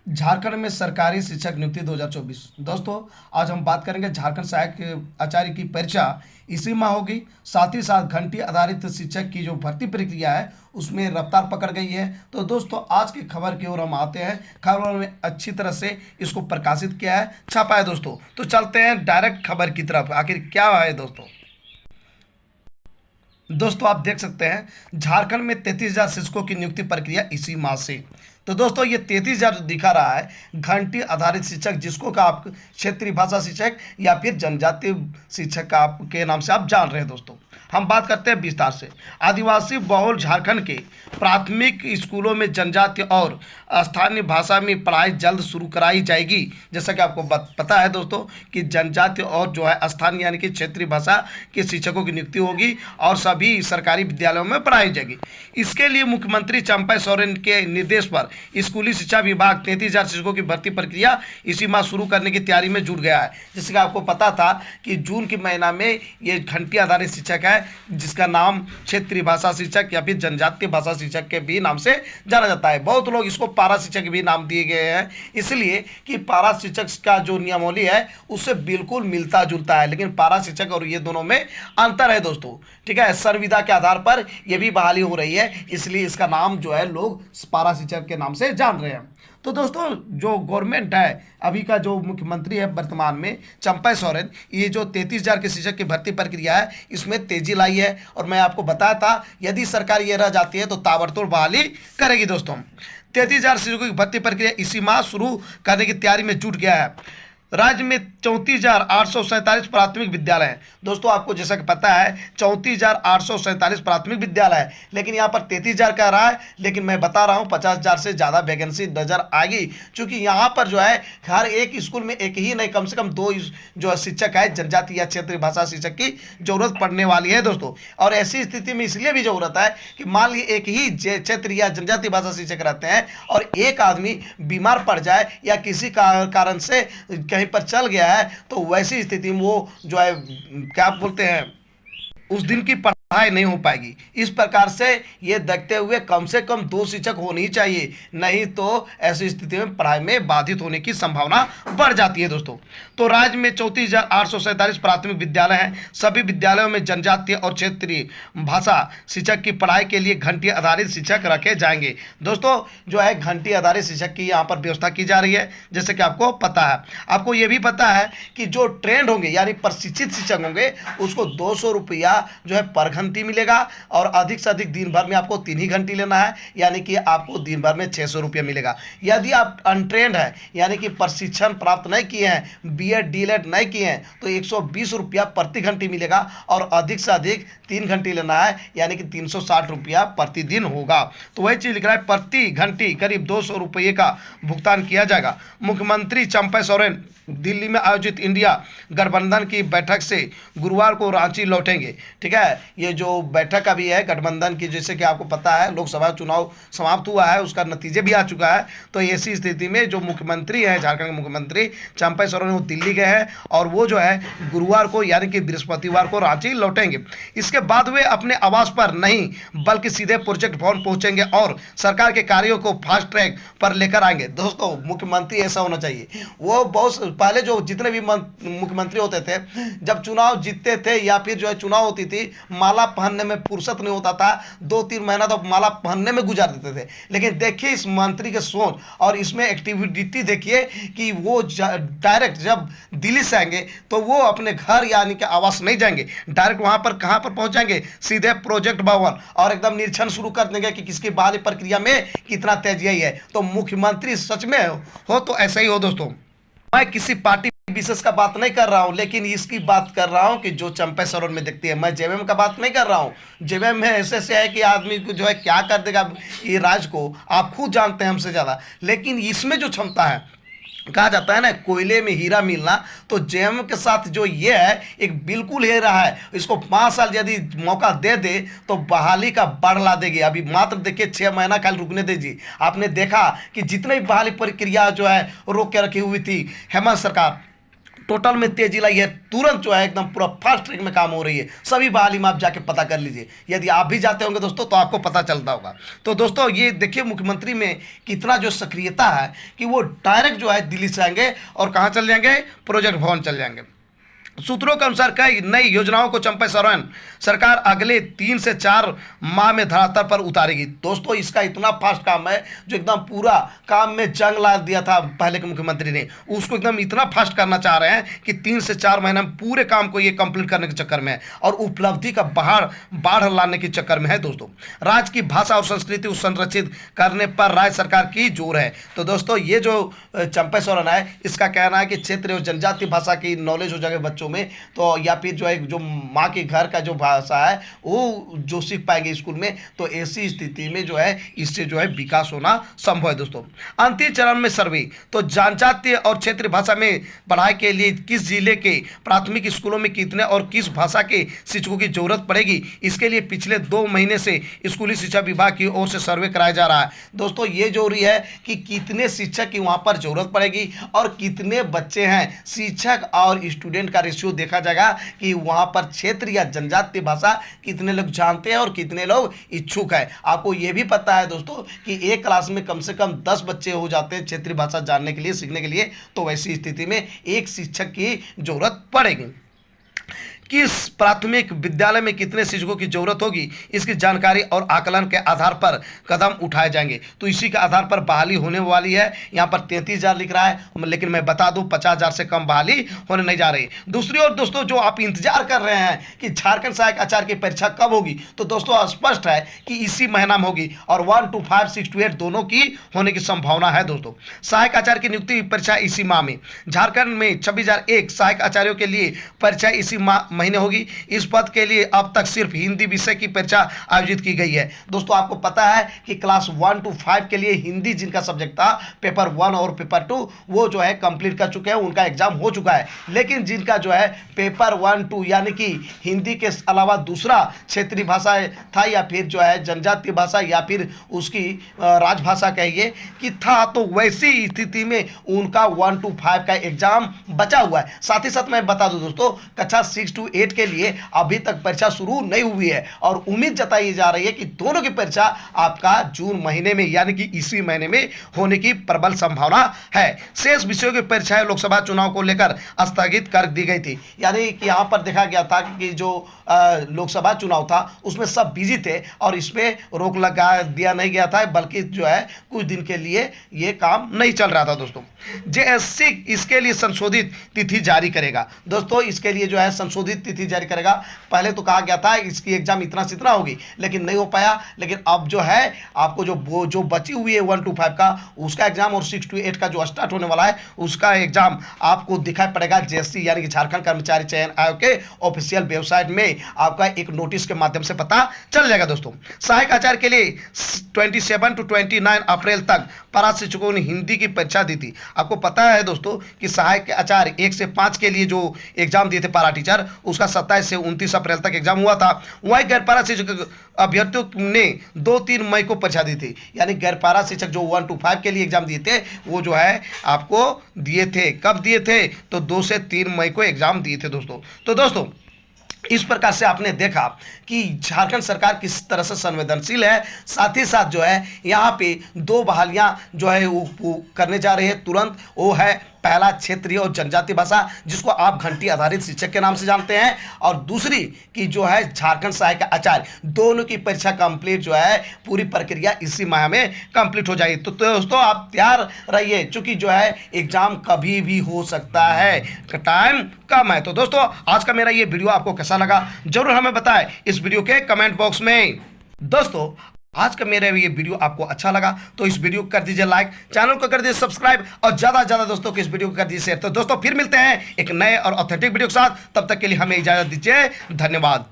झारखंड में सरकारी शिक्षक नियुक्ति 2024। दोस्तों, आज हम बात करेंगे झारखंड सहायक आचार्य की परीक्षा इसी माह होगी। साथ ही साथ घंटी आधारित शिक्षक की जो भर्ती प्रक्रिया है उसमें रफ्तार पकड़ गई है। तो दोस्तों, आज की खबर की ओर हम आते हैं। खबर में अच्छी तरह से इसको प्रकाशित किया है, छापा है दोस्तों। तो चलते हैं डायरेक्ट खबर की तरफ, आखिर क्या है दोस्तों। आप देख सकते हैं झारखंड में 33,000 शिक्षकों की नियुक्ति प्रक्रिया इसी माह से। तो दोस्तों, ये 33,000 जो दिखा रहा है घंटी आधारित शिक्षक, जिसको का आप क्षेत्रीय भाषा शिक्षक या फिर जनजातीय शिक्षक का आपके नाम से आप जान रहे हैं दोस्तों। हम बात करते हैं विस्तार से। आदिवासी बहुल झारखंड के प्राथमिक स्कूलों में जनजातीय और स्थानीय भाषा में पढ़ाई जल्द शुरू कराई जाएगी। जैसा कि आपको पता है दोस्तों कि जनजातीय और जो है स्थानीय यानी कि क्षेत्रीय भाषा के शिक्षकों की नियुक्ति होगी और सभी सरकारी विद्यालयों में पढ़ाई जाएगी। इसके लिए मुख्यमंत्री चंपा सोरेन के निर्देश पर स्कूली शिक्षा विभाग 33,000 शिक्षकों की भर्ती प्रक्रिया इसी माह शुरू करने की तैयारी में जुट गया है। जैसे कि आपको पता था कि जून के महीना में ये घंटी आधारित शिक्षक है, जिसका नाम क्षेत्रीय भाषा शिक्षक या फिर जनजातीय भाषा शिक्षक के भी नाम से जाना जाता है। बहुत लोग इसको पारा शिक्षक भी नाम दिए गए हैं, इसलिए कि पारा शिक्षक का जो नियमावली है उससे बिल्कुल मिलता जुलता है, लेकिन पारा शिक्षक और ये दोनों में अंतर है दोस्तों। ठीक है, संविदा के आधार पर यह भी बहाली हो रही है, इसलिए इसका नाम जो है लोग पारा शिक्षक के नाम से जान रहे हैं। तो दोस्तों, जो गवर्नमेंट है अभी का, जो मुख्यमंत्री है वर्तमान में चंपा सोरेन, ये जो 33,000 के शिक्षक की भर्ती प्रक्रिया है इसमें तेजी लाई है। और मैं आपको बताया था यदि सरकार ये रह जाती है तो ताबड़तोड़ बहाली करेगी दोस्तों। 33,000 शिक्षकों की भर्ती प्रक्रिया इसी माह शुरू करने की तैयारी में जुट गया है। राज्य में 34,847 प्राथमिक विद्यालय हैं दोस्तों। आपको जैसा कि पता है 34,847 प्राथमिक विद्यालय है, लेकिन यहाँ पर 33,000 कह रहा है, लेकिन मैं बता रहा हूँ 50,000 से ज़्यादा वैकेंसी नजर आएगी, क्योंकि यहाँ पर जो है हर एक स्कूल में एक ही नहीं, कम से कम 2 जो है शिक्षक है जनजातीय या क्षेत्रीय भाषा शिक्षक की जरूरत पड़ने वाली है दोस्तों। और ऐसी स्थिति में इसलिए भी जरूरत है कि मान लीजिए एक ही क्षेत्रीय या जनजातीय भाषा शिक्षक रहते हैं और एक आदमी बीमार पड़ जाए या किसी कारण से कहीं पर चल गया है, तो वैसी स्थिति में वो जो है क्या बोलते हैं, उस दिन की पढ़ाई नहीं हो पाएगी। इस प्रकार से ये देखते हुए कम से कम 2 शिक्षक होनी ही चाहिए, नहीं तो ऐसी स्थिति में पढ़ाई में बाधित होने की संभावना बढ़ जाती है दोस्तों। तो राज्य में 34,847 प्राथमिक विद्यालय हैं। सभी विद्यालयों में जनजातीय और क्षेत्रीय भाषा शिक्षक की पढ़ाई के लिए घंटी आधारित शिक्षक रखे जाएंगे दोस्तों। जो है घंटी आधारित शिक्षक की यहाँ पर व्यवस्था की जा रही है, जैसे कि आपको पता है। आपको ये भी पता है कि जो ट्रेंड होंगे यानी प्रशिक्षित शिक्षक होंगे उसको 200 रुपया जो है पर घंटी मिलेगा, और अधिक से अधिक दिन भर में आपको 3 ही घंटी लेना है, यानी कि आपको दिन भर में 600 रुपया मिलेगा। यदि आप अनट्रेंड है यानी कि प्रशिक्षण प्राप्त नहीं किए हैं, बीएड डीएलएड नहीं किए हैं, तो 120 रुपया प्रति घंटी मिलेगा, और अधिक से अधिक 3 घंटी लेना है यानी कि 360 रुपया प्रतिदिन होगा। तो वही चीज लिख रहा है, प्रति घंटी करीब 200 रुपये का भुगतान किया जाएगा। मुख्यमंत्री चंपा सोरेन दिल्ली में आयोजित इंडिया गठबंधन की बैठक से गुरुवार को रांची लौटेंगे। ठीक है, ये जो बैठक अभी है गठबंधन की, जैसे कि आपको पता है लोकसभा चुनाव समाप्त हुआ है, उसका नतीजे भी आ चुका है। तो ऐसी स्थिति में जो मुख्यमंत्री हैं झारखंड के मुख्यमंत्री चंपा सोरेन वो दिल्ली गए हैं, और वो जो है गुरुवार को यानी कि बृहस्पतिवार को रांची लौटेंगे। इसके बाद वे अपने आवास पर नहीं बल्कि सीधे प्रोजेक्ट भवन पहुंचेंगे और सरकार के कार्यों को फास्ट ट्रैक पर लेकर आएंगे। दोस्तों, मुख्यमंत्री ऐसा होना चाहिए। वो बहुत पहले जो जितने भी मुख्यमंत्री होते थे, जब चुनाव जीतते थे या फिर जो है चुनाव होती थी, माला पहनने में फुर्सत नहीं होता था, 2-3 महीना तो माला पहनने में गुजार देते थे। लेकिन देखिए इस मंत्री के सोच और इसमें एक्टिविटी देखिए कि वो डायरेक्ट जब दिल्ली से आएंगे तो वो अपने घर यानी कि आवास नहीं जाएंगे, डायरेक्ट वहां पर कहां पर पहुंच जाएंगे, सीधे प्रोजेक्ट भवन, और एकदम निरीक्षण शुरू कर देंगे कि किसकी बहाली प्रक्रिया में कितना तेजी है। तो मुख्यमंत्री सच में हो तो ऐसा ही हो दोस्तों। मैं किसी पार्टी विशेष का बात नहीं कर रहा हूं, लेकिन इसकी बात कर रहा हूं कि जो चंपा सोरेन में दिखती है। मैं जेएमएम का बात नहीं कर रहा हूं। जेएमएम में ऐसे से है कि आदमी को जो है क्या कर देगा ये राज को आप खुद जानते हैं हमसे ज़्यादा, लेकिन इसमें जो क्षमता है, कहा जाता है ना कोयले में हीरा मिलना, तो जेएमएम के साथ जो ये है एक बिल्कुल हीरा है। इसको 5 साल यदि मौका दे दे तो बहाली का बढ़ ला देगी। अभी मात्र देखिए 6 महीना खाली रुकने दीजिए। आपने देखा कि जितने भी बहाली प्रक्रिया जो है रोक के रखी हुई थी हेमंत सरकार, टोटल में तेजी लाई है, तुरंत जो है एकदम पूरा फास्ट ट्रैक में काम हो रही है। सभी बहाली में आप जाके पता कर लीजिए, यदि आप भी जाते होंगे दोस्तों तो आपको पता चलता होगा। तो दोस्तों ये देखिए मुख्यमंत्री में कितना जो सक्रियता है कि वो डायरेक्ट जो है दिल्ली से आएंगे और कहाँ चल जाएंगे, प्रोजेक्ट भवन चल जाएंगे। सूत्रों के अनुसार कई नई योजनाओं को चंपा सोरेन सरकार अगले 3 से 4 माह में धरातल पर उतारेगी। दोस्तों इसका इतना फास्ट काम है जो एकदम पूरा काम में जंग ला दिया था पहले के मुख्यमंत्री ने, उसको एकदम इतना फास्ट करना चाह रहे हैं कि 3 से 4 महीने में पूरे काम को ये कंप्लीट करने के चक्कर में है और उपलब्धि का बाढ़ लाने के चक्कर में है। दोस्तों राज्य की भाषा और संस्कृति को संरक्षित करने पर राज्य सरकार की जोर है। तो दोस्तों ये जो चंपा सोरेन है इसका कहना है कि क्षेत्रीय और जनजातीय भाषा की नॉलेज हो जाएगी बच्चों में, तो या फिर जो है जो माँ के घर का जो भाषा है वो जो सीख पाएंगे स्कूल में, तो ऐसी स्थिति में जो है इससे जो है विकास होना संभव है। दोस्तों अंतिम चरण में सर्वे, तो जनजातीय और क्षेत्रीय भाषा में पढ़ाई के लिए किस जिले के प्राथमिक स्कूलों में कितने और किस भाषा के शिक्षकों की जरूरत पड़ेगी, इसके लिए पिछले 2 महीने से स्कूली शिक्षा विभाग की ओर से सर्वे कराया जा रहा है। दोस्तों ये जरूरी है कि कितने शिक्षक की वहां पर जरूरत पड़ेगी और कितने बच्चे हैं, शिक्षक और स्टूडेंट का रेशियो देखा जाएगा कि वहां पर क्षेत्र या जनजातीय भाषा कितने लोग जानते हैं और कितने लोग इच्छुक है। आपको यह भी पता है दोस्तों कि एक क्लास में कम से कम 10 बच्चे हो जाते हैं क्षेत्रीय भाषा जानने के लिए, सीखने के लिए, तो वैसी स्थिति में एक शिक्षक की जरूरत पड़ेगी। किस प्राथमिक विद्यालय में कितने शिक्षकों की जरूरत होगी, इसकी जानकारी और आकलन के आधार पर कदम उठाए जाएंगे। तो इसी के आधार पर बहाली होने वाली है। यहाँ पर 33,000 लिख रहा है, लेकिन मैं बता दूं 50,000 से कम बहाली होने नहीं जा रही। दूसरी ओर दोस्तों जो आप इंतजार कर रहे हैं कि झारखंड सहायक आचार्य की परीक्षा कब होगी, तो दोस्तों स्पष्ट है कि इसी महीना में होगी और 1 to 5, 6 to 8 दोनों की होने की संभावना है। दोस्तों सहायक आचार्य की नियुक्ति परीक्षा इसी माह में, झारखंड में 26,001 सहायक आचार्यों के लिए परीक्षा इसी महीने होगी। इस पद के लिए अब तक सिर्फ हिंदी विषय की परीक्षा आयोजित की गई है। दोस्तों आपको पता है कि क्लास 1 to 5 के लिए हिंदी जिनका सब्जेक्ट था पेपर 1 और पेपर 2 वो जो है कंप्लीट कर चुके हैं, उनका एग्जाम हो चुका है। लेकिन जिनका जो है पेपर 1, 2 यानी कि हिंदी के अलावा दूसरा क्षेत्रीय भाषा था या फिर जो है जनजातीय भाषा या फिर उसकी राजभाषा कहिए कि था, तो वैसी स्थिति में उनका 1 to 5 का एग्जाम बचा हुआ है। साथ ही साथ मैं बता दूं दोस्तों कक्षा 6 to 8 के लिए अभी तक परीक्षा शुरू नहीं हुई है और उम्मीद जताई जा रही है कि दोनों की परीक्षा आपका जून महीने में यानी कि इसी महीने में होने की प्रबल संभावना है। शेष विषयों की परीक्षाएं लोकसभा चुनाव को लेकर स्थगित कर दी गई थी, यानी कि यहां पर देखा गया था कि जो लोकसभा चुनाव था उसमें सब बिजी थे और इसमें रोक लगा दिया नहीं गया था, बल्कि जो है कुछ दिन के लिए ये काम नहीं चल रहा था। दोस्तों जेएससी इसके लिए संशोधित तिथि जारी करेगा। दोस्तों इसके लिए जो है संशोधित तिथि जारी करेगा। पहले तो कहा गया था इसकी एग्जाम इतना से इतना होगी, लेकिन नहीं हो पाया। लेकिन अब जो है आपको जो बची हुई है 1 to 5 का उसका एग्जाम और 6 to 8 का जो स्टार्ट होने वाला है उसका एग्जाम आपको दिखाई पड़ेगा जेएससी यानी कि झारखंड कर्मचारी चयन आयोग के ऑफिशियल वेबसाइट में आपका एक नोटिस के माध्यम से पता चल जाएगा। दोस्तों सहायक आचार्य के लिए 27 to 29 अप्रैल तक पारा शिक्षकों ने हिंदी की परीक्षा दी थी। आपको पता है दोस्तों कि सहायक आचार्य 1 से 5 के लिए जो एग्जाम दिए थे पारा टीचर, उसका 27 से 29 अप्रैल तक एग्जाम हुआ था। वहीं गैर पारा शिक्षक अभ्यर्थियों ने 2-3 मई को परीक्षा दी थी, यानी गैर पारा शिक्षक जो 1 to 5 के लिए एग्जाम दिए थे वो जो है आपको दिए थे, कब दिए थे, तो 2 से 3 मई को एग्जाम दिए थे। दोस्तों इस प्रकार से आपने देखा कि झारखंड सरकार किस तरह से संवेदनशील है। साथ ही साथ जो है यहाँ पे 2 बहालियां जो है वो करने जा रहे हैं तुरंत। वो है पहला क्षेत्रीय और जनजातीय भाषा जिसको आप घंटी आधारित शिक्षक के नाम से जानते हैं, और दूसरी कि जो है झारखंड सहायक आचार्य, दोनों की परीक्षा कंप्लीट जो है पूरी प्रक्रिया इसी माह में कंप्लीट हो जाएगी। तो दोस्तों आप तैयार रहिए, चूंकि जो है एग्जाम कभी भी हो सकता है, टाइम कम है। तो दोस्तों आज का मेरा ये वीडियो आपको कैसा लगा जरूर हमें बताएं इस वीडियो के कमेंट बॉक्स में। दोस्तों आज का मेरा ये वीडियो आपको अच्छा लगा तो इस वीडियो को कर दीजिए लाइक, चैनल को कर दीजिए सब्सक्राइब और ज़्यादा से ज़्यादा दोस्तों को इस वीडियो को कर दीजिए शेयर। तो दोस्तों फिर मिलते हैं एक नए और ऑथेंटिक वीडियो के साथ, तब तक के लिए हमें इजाज़त दीजिए। धन्यवाद।